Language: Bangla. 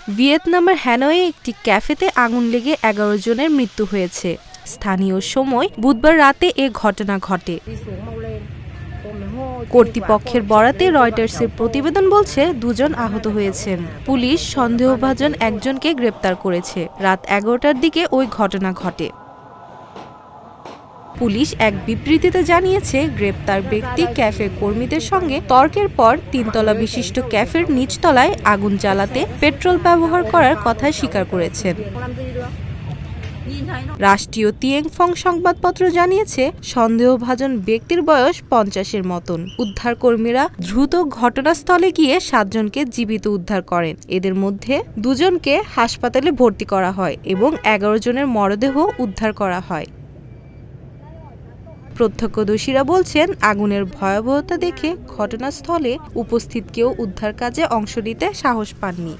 ভিয়েতনামের হ্যানয়ে একটি ক্যাফেতে আগুন লেগে 11 জনের মৃত্যু হয়েছে। স্থানীয় সময় বুধবার রাতে এ ঘটনা ঘটে। কর্তৃপক্ষের বরাতে রয়টার্সের প্রতিবেদন বলছে 2 জন আহত হয়েছেন। পুলিশ সন্দেহভাজন একজনকে গ্রেপ্তার করেছে। রাত 11টার দিকে ওই ঘটনা ঘটে। পুলিশ এক বিবৃতিতে জানিয়েছে, গ্রেপ্তার ব্যক্তি ক্যাফের কর্মীদের সঙ্গে তর্কের পর 3 তলা বিশিষ্ট ক্যাফের নিচতলায় আগুন জ্বালাতে পেট্রোল ব্যবহার করার কথা স্বীকার করেছেন। রাষ্ট্রীয় তিয়াংফং সংবাদপত্র জানিয়েছে, সন্দেহভাজন ব্যক্তির বয়স 50-এর মতন। উদ্ধারকর্মীরা দ্রুত ঘটনাস্থলে গিয়ে 7 জনকে জীবিত উদ্ধার করেন। এদের মধ্যে 2 জনকে হাসপাতালে ভর্তি করা হয় এবং 11 জনের মরদেহ উদ্ধার করা হয়। প্রত্যক্ষদর্শীরা বলছেন, আগুনের ভয়াবহতা দেখে ঘটনাস্থলে উপস্থিত কেউ উদ্ধার কাজে অংশ নিতে সাহস পাননি।